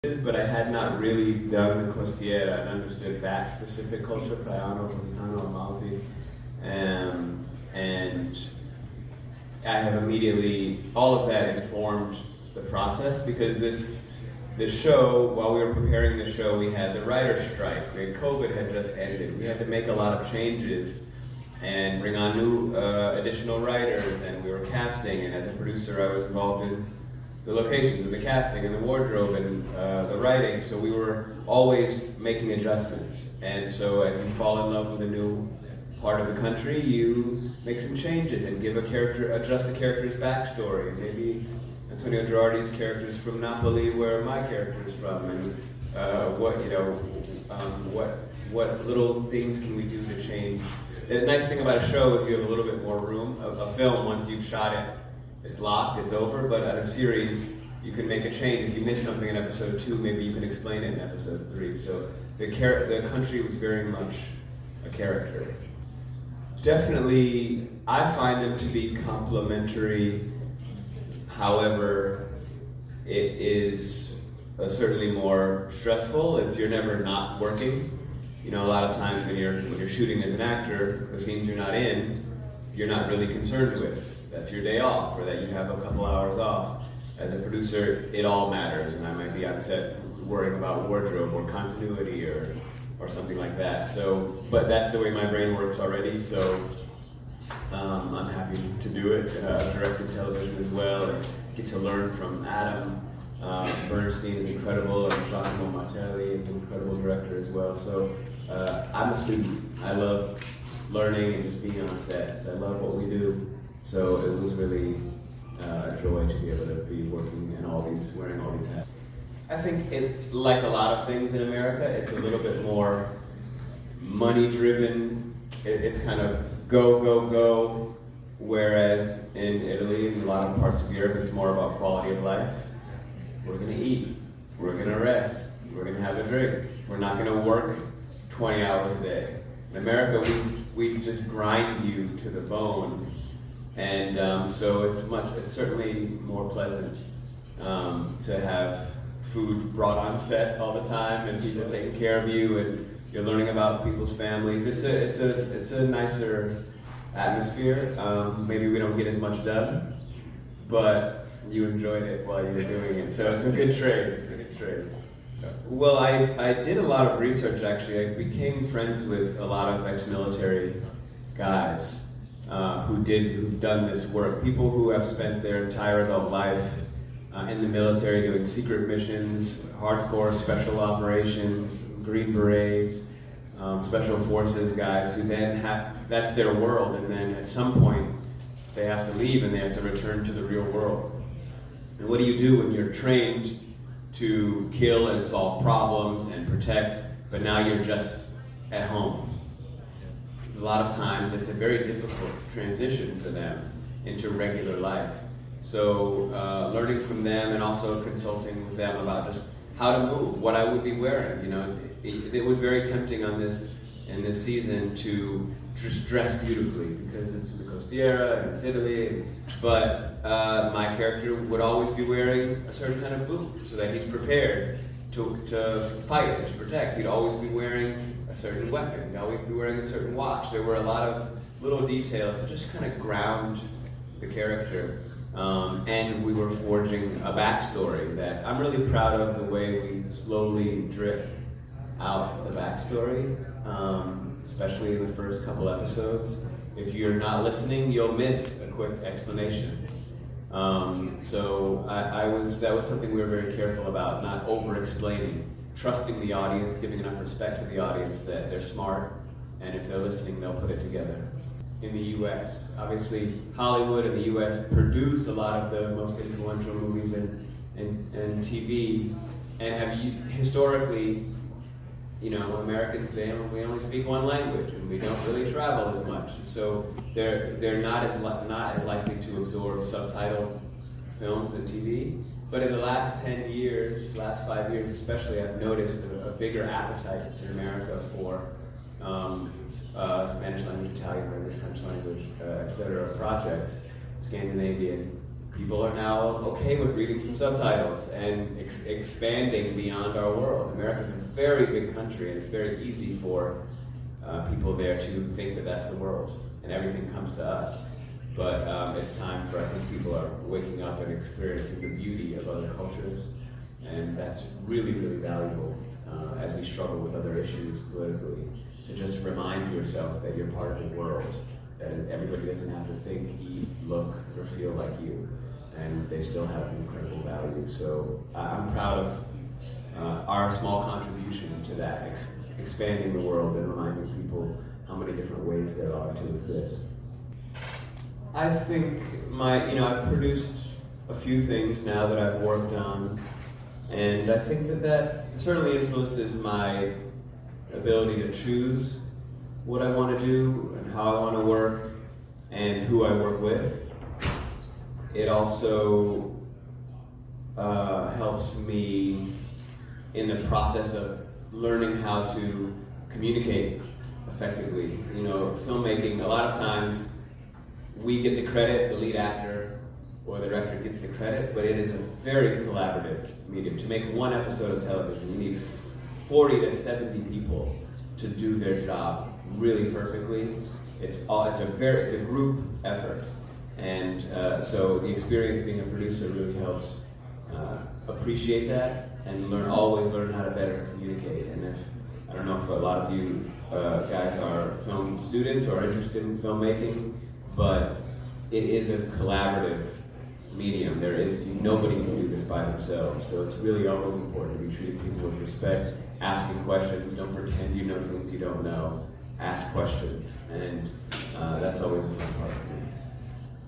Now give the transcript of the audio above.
but I had not really done the costiera and understood that specific culture, Praiano, Positano, Amalfi. And I have immediately, all of that informed the process, because this show, while we were preparing the show, we had the writer's strike. COVID had just ended. We had to make a lot of changes and bring on new additional writers, and we were casting, and as a producer I was involved in the locations and the casting and the wardrobe and the writing, so we were always making adjustments. And so as you fall in love with a new part of the country, you make some changes and adjust a character's backstory. Maybe Antonio Girardi's character is from Napoli, where my character is from, and what little things can we do to change. The nice thing about a show is you have a little bit more room. A film, once you've shot it, it's locked, it's over, but at a series, you can make a change. If you miss something in episode 2, maybe you can explain it in episode 3. So the country was very much a character. Definitely, I find them to be complementary. However, it is certainly more stressful. You're never not working. You know, a lot of times when you're shooting as an actor, the scenes you're not in, you're not really concerned with. That's your day off, or that you have a couple hours off. As a producer, it all matters, and I might be on set worrying about wardrobe or continuity or something like that. So, but that's the way my brain works already, so I'm happy to do it. I've directed television as well, and get to learn from Adam. Bernstein is incredible, and Giacomo Martelli is an incredible director as well. So I'm a student. I love learning and just being on set. I love what we do. So it was really a joy to be able to be working in wearing all these hats. I think it's like a lot of things in America, it's a little bit more money-driven. It's kind of go, go, go. Whereas in Italy and a lot of parts of Europe, it's more about quality of life. We're gonna eat, we're gonna rest, we're gonna have a drink. We're not gonna work 20 hours a day. In America, we just grind you to the bone. And so it's certainly more pleasant to have food brought on set all the time and people taking care of you, and you're learning about people's families. It's a nicer atmosphere. Maybe we don't get as much done, but you enjoyed it while you were doing it. So it's a good trade. Well, I did a lot of research actually. I became friends with a lot of ex-military guys. Who've done this work. People who have spent their entire adult life in the military doing secret missions, hardcore special operations, Green Berets, special forces guys who then that's their world, and then at some point they have to leave and they have to return to the real world. And what do you do when you're trained to kill and solve problems and protect, but now you're just at home? A lot of times it's a very difficult transition for them into regular life. So learning from them and also consulting with them about just how to move, what I would be wearing. You know, it was very tempting in this season to just dress beautifully because it's the costiera and it's Italy. But my character would always be wearing a certain kind of boot so that he's prepared to fight and to protect. He'd always be wearing a certain weapon. He'd always be wearing a certain watch. There were a lot of little details to just kind of ground the character. And we were forging a backstory that I'm really proud of, the way we slowly drip out the backstory, especially in the first couple episodes. If you're not listening, you'll miss a quick explanation. So that was something we were very careful about, not over-explaining, trusting the audience, giving enough respect to the audience that they're smart, and if they're listening, they'll put it together. In the US, obviously, Hollywood and the US produce a lot of the most influential movies and TV, and historically, you know, Americans, we only speak one language, and we don't really travel as much. So they're not as likely to absorb subtitled films and TV. But in the last 10 years, last 5 years especially, I've noticed a bigger appetite in America for Spanish language, Italian language, French language, etc. projects, Scandinavian, people are now okay with reading some subtitles and expanding beyond our world. America's a very big country, and it's very easy for people there to think that that's the world, and everything comes to us. But it's time for, I think, people are waking up and experiencing the beauty of other cultures, and that's really, really valuable as we struggle with other issues politically, to just remind yourself that you're part of the world, that everybody doesn't have to think, eat, look, or feel like you, and they still have incredible value. So I'm proud of our small contribution to that, expanding the world and reminding people how many different ways there are to exist. I think I've produced a few things now that I've worked on, and I think that certainly influences my ability to choose what I want to do and how I want to work and who I work with. It also helps me in the process of learning how to communicate effectively. You know, filmmaking, a lot of times we get the credit, the lead actor or the director gets the credit, but it is a very collaborative medium. To make one episode of television, you need 40 to 70 people to do their job really perfectly. It's a group effort, and so the experience being a producer really helps appreciate that and always learn how to better communicate. And I don't know if a lot of you guys are film students or interested in filmmaking, but it is a collaborative medium. Nobody can do this by themselves, so it's really always important to be treating people with respect, asking questions, don't pretend you know things you don't know, ask questions, and that's always a fun part for me.